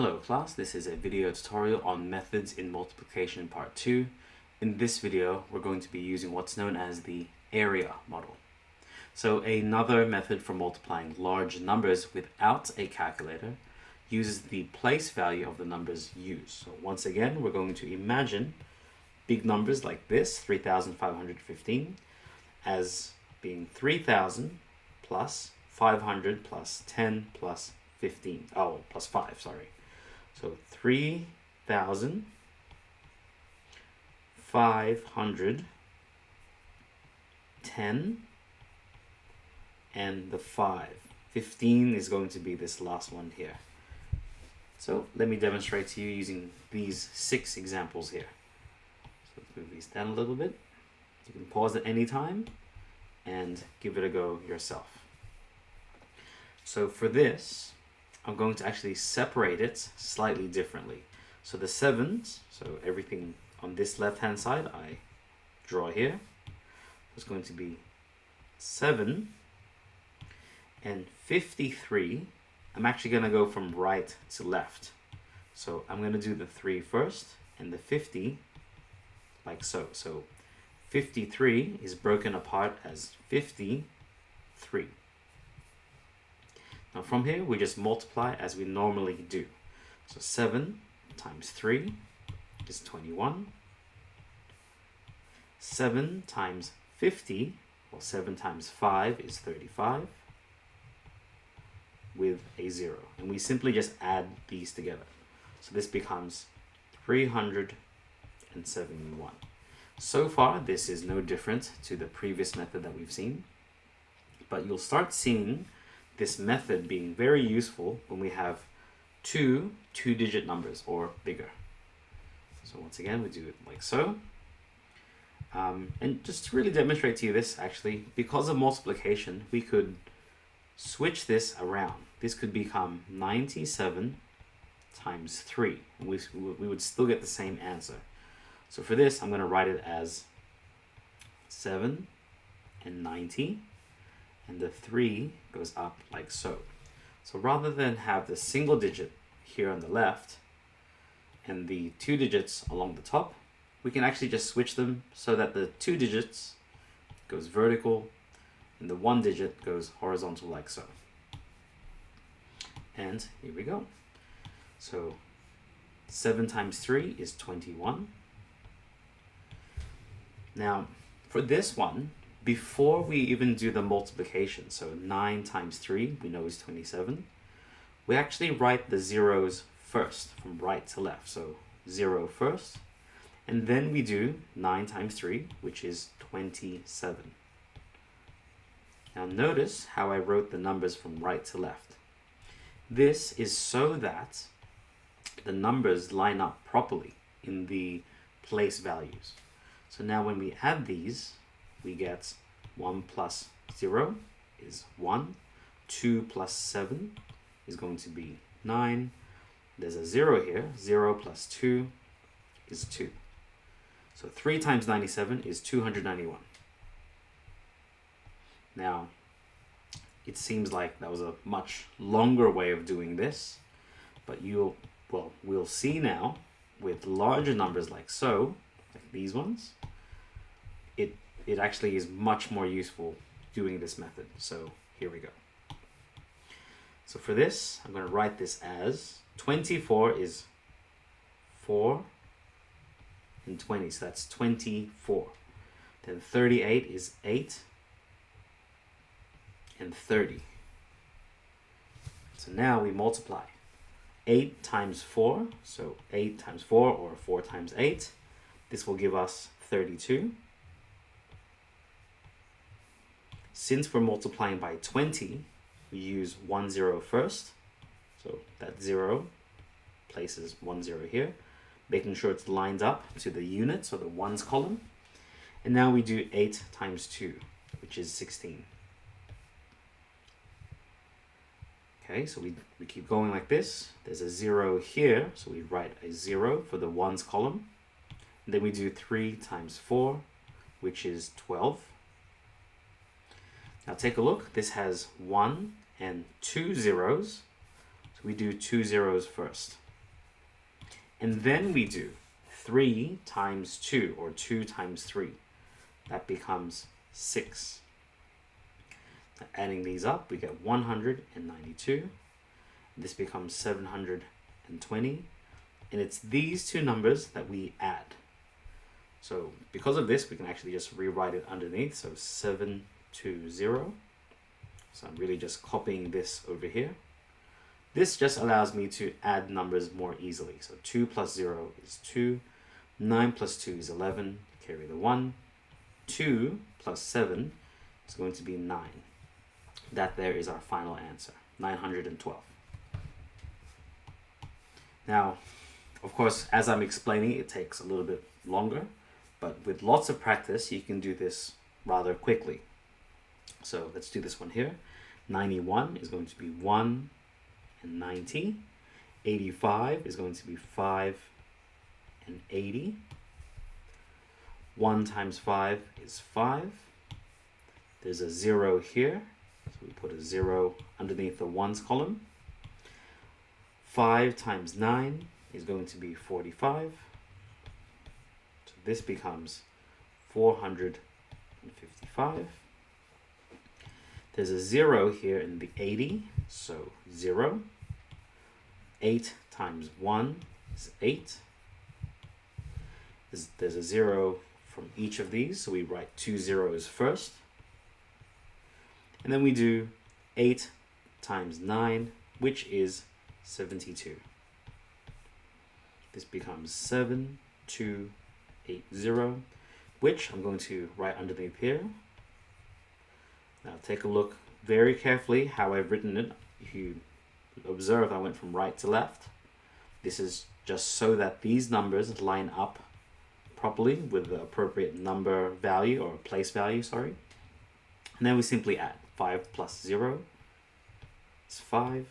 Hello class, this is a video tutorial on methods in multiplication part 2. In this video, we're going to be using what's known as the area model. So another method for multiplying large numbers without a calculator uses the place value of the numbers used. So once again, we're going to imagine big numbers like this, 3,515, as being 3,000 plus 500 plus 10 plus 15, plus 5, sorry. So 3,510 and the 5. 15 is going to be this last one here. So let me demonstrate to you using these 6 examples here. So let's move these down a little bit. You can pause at any time and give it a go yourself. So for this, I'm going to actually separate it slightly differently. So the 7s, so everything on this left-hand side, I draw here. It's going to be 7 and 53. I'm actually going to go from right to left. So I'm going to do the 3 first and the 50 like so. So 53 is broken apart as 53. Now from here, we just multiply as we normally do. So 7 times 3 is 21. 7 times 50, well 7 times 5 is 35 with a 0. And we simply just add these together. So this becomes 371. So far, this is no different to the previous method that we've seen, but you'll start seeing this method being very useful when we have two two-digit numbers or bigger. So once again, we do it like so. And just to really demonstrate to you this, actually, because of multiplication, we could switch this around. This could become 97 times 3. And we would still get the same answer. So for this, I'm going to write it as 7 and 90. And the 3 goes up like so. So rather than have the single digit here on the left and the 2 digits along the top, we can actually just switch them so that the 2 digits goes vertical and the 1 digit goes horizontal like so. And here we go. So 7 times 3 is 21. Now for this one, before we even do the multiplication, so 9 times 3, we know is 27, we actually write the zeros first, from right to left. So 0 first, and then we do 9 times 3, which is 27. Now notice how I wrote the numbers from right to left. This is so that the numbers line up properly in the place values. So now when we add these, we get 1 plus 0 is 1. 2 plus 7 is going to be 9. There's a 0 here. 0 plus 2 is 2. So 3 times 97 is 291. Now, it seems like that was a much longer way of doing this, but we'll see now with larger numbers like so, like these ones, it actually is much more useful doing this method. So here we go. So for this, I'm going to write this as 24 is 4 and 20. So that's 24. Then 38 is 8 and 30. So now we multiply. 8 times 4, so 8 times 4 or 4 times 8. This will give us 32. Since we're multiplying by 20, we use 1 0 first. So that 0 places 1 0 here, making sure it's lined up to the units or the ones column. And now we do 8 times 2, which is 16. Okay, so we keep going like this. There's a 0 here, so we write a 0 for the ones column. And then we do 3 times 4, which is 12. Now take a look, this has 1 and 2 zeros. So we do 2 zeros first. And then we do 3 times 2, or 2 times 3. That becomes 6. Now, adding these up, we get 192. This becomes 720. And it's these two numbers that we add. So because of this, we can actually just rewrite it underneath. So 720. So I'm really just copying this over here. This just allows me to add numbers more easily. So 2 plus 0 is 2. 9 plus 2 is 11. Carry the 1. 2 plus 7 is going to be 9. That there is our final answer, 912. Now, of course, as I'm explaining, it takes a little bit longer, but with lots of practice, you can do this rather quickly. So let's do this one here. 91 is going to be 1 and 90. 85 is going to be 5 and 80. 1 times 5 is 5. There's a 0 here, so we put a 0 underneath the ones column. 5 times 9 is going to be 45. So this becomes 455. There's a 0 here in the 80, so 0. 8 times 1 is 8. There's a 0 from each of these, so we write 2 zeros first. And then we do 8 times 9, which is 72. This becomes 7280, which I'm going to write underneath here. Now take a look very carefully how I've written it. If you observe, I went from right to left. This is just so that these numbers line up properly with the appropriate number value, or place value, sorry. And then we simply add 5 plus 0 is 5.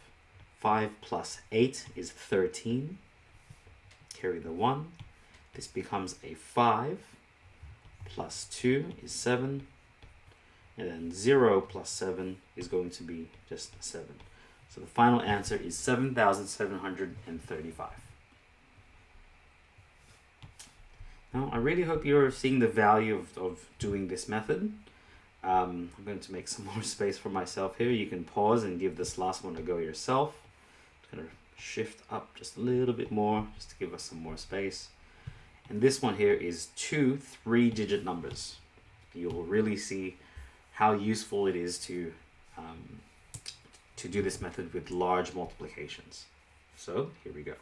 5 plus 8 is 13. Carry the 1. This becomes a 5. Plus 2 is 7. And then 0 plus 7 is going to be just 7. So the final answer is 7,735. Now, I really hope you're seeing the value of doing this method. I'm going to make some more space for myself here. You can pause and give this last one a go yourself. I'm going to shift up just a little bit more, just to give us some more space. And this one here is 2 3-digit numbers. You will really see how useful it is to do this method with large multiplications. So here we go.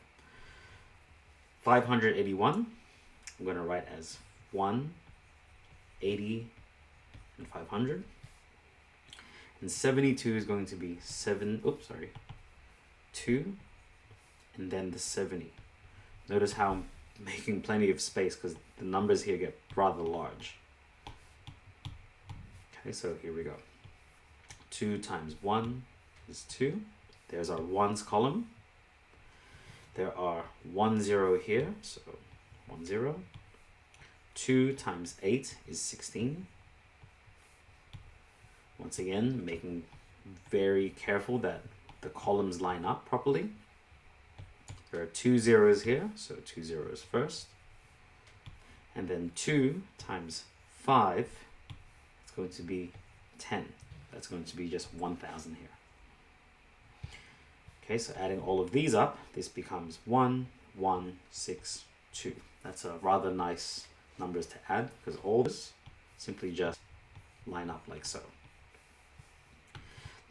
581, I'm going to write as 1, 80, and 500. And 72 is going to be 2, and then the 70. Notice how I'm making plenty of space because the numbers here get rather large. Okay, so here we go. 2 times 1 is 2. There's our ones column. There are 1 0 here, so 1 0. 2 times 8 is 16. Once again, making very careful that the columns line up properly. There are 2 zeros here, so 2 zeros first. And then 2 times 5, it's going to be 10. That's going to be just 1,000 here. Okay, so adding all of these up, this becomes 1, 1, 6, 2. That's a rather nice numbers to add because all this simply just line up like so.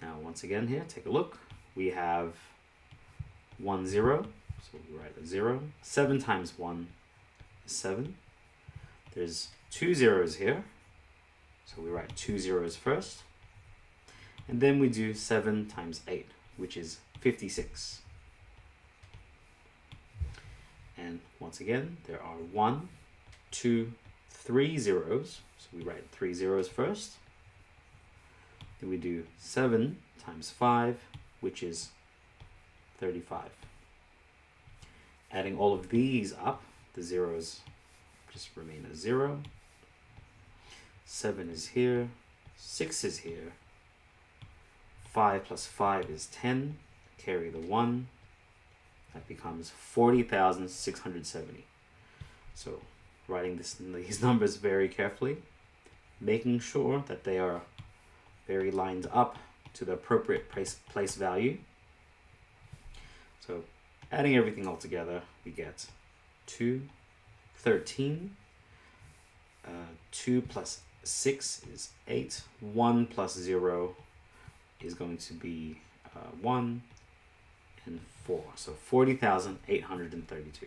Now, once again here, take a look. We have 1 0, so we write a 0. 7 times 1 is 7. There's 2 zeros here, so we write 2 zeros first. And then we do 7 times 8, which is 56. And once again, there are 1, 2, 3 zeros, so we write 3 zeros first. Then we do 7 times 5, which is 35. Adding all of these up, the zeros just remain as 0. 7 is here, 6 is here. 5 plus 5 is 10, carry the 1. that becomes 40,670. So writing these numbers very carefully, making sure that they are very lined up to the appropriate place value. So adding everything all together, we get 2, 13, 2 plus 6 is 8, 1 plus 0 is going to be 1, and 4. So 40,832.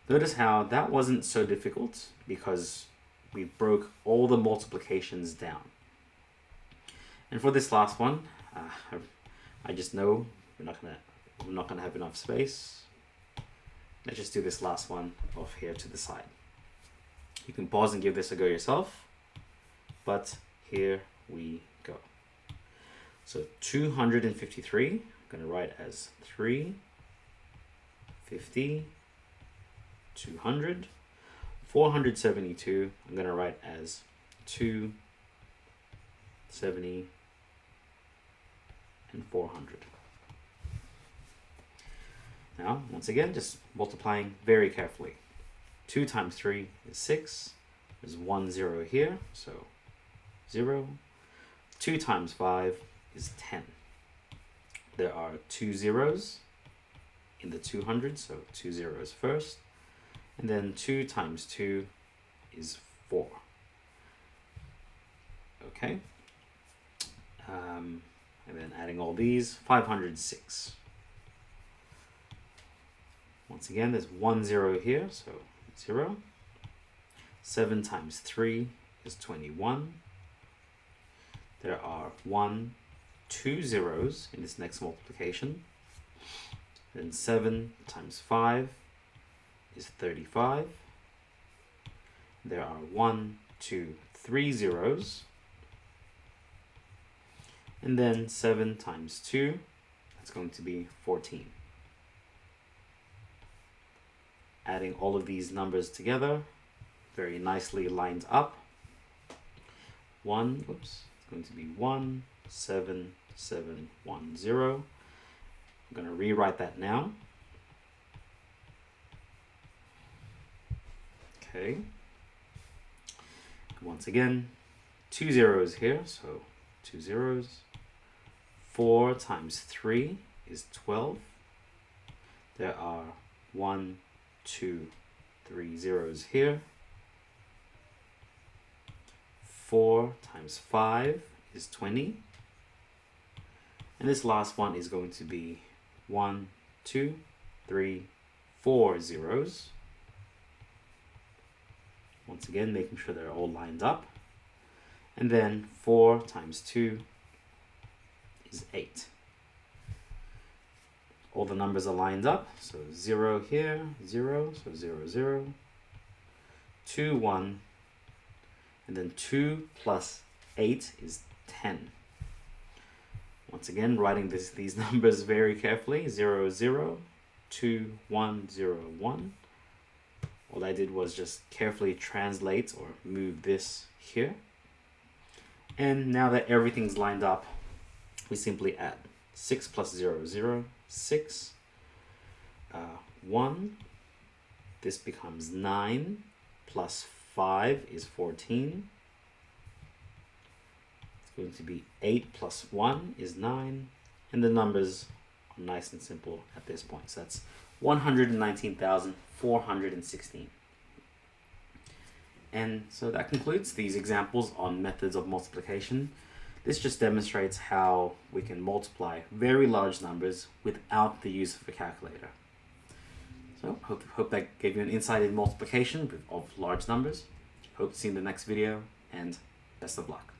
Notice how that wasn't so difficult because we broke all the multiplications down. And for this last one, I just know we're not gonna have enough space. Let's just do this last one off here to the side. You can pause and give this a go yourself, but here we go. So 253, I'm gonna write as 350, 200. 472, I'm gonna write as 270, and 400. Now, once again, just multiplying very carefully. 2 times 3 is 6. There's 1 0 here, so 0. 2 times 5 is 10. There are 2 zeros in the 200, so 2 zeros first. And then 2 times 2 is 4. Okay. And then adding all these, 506. Once again, there's 1 0 here, so 0. 7 times 3 is 21. There are 2 zeros in this next multiplication. Then 7 times 5 is 35. There are 3 zeros. And then 7 times 2, that's going to be 14. Adding all of these numbers together, very nicely lined up. It's going to be 17710. I'm going to rewrite that now. Okay. Once again, 2 zeros here, so 2 zeros. 4 times 3 is 12. There are 1, 2, 3 zeros here. 4 times 5 is 20. And this last one is going to be 1, 2, 3, 4 zeros. Once again, making sure they're all lined up. And then 4 times 2 is 8. All the numbers are lined up. So 0 here, 0, so 0, 0. 2, 1. And then 2 plus 8 is 10. Once again, writing these numbers very carefully. 0, 0, 2, 1, 0, 1. All I did was just carefully translate or move this here. And now that everything's lined up, we simply add 6 plus 0, 0, 6, 1. This becomes 9 plus 5 is 14. It's going to be 8 plus 1 is 9. And the numbers are nice and simple at this point. So that's 119,416. And so that concludes these examples on methods of multiplication. This just demonstrates how we can multiply very large numbers without the use of a calculator. So hope that gave you an insight in multiplication of large numbers. Hope to see you in the next video, and best of luck.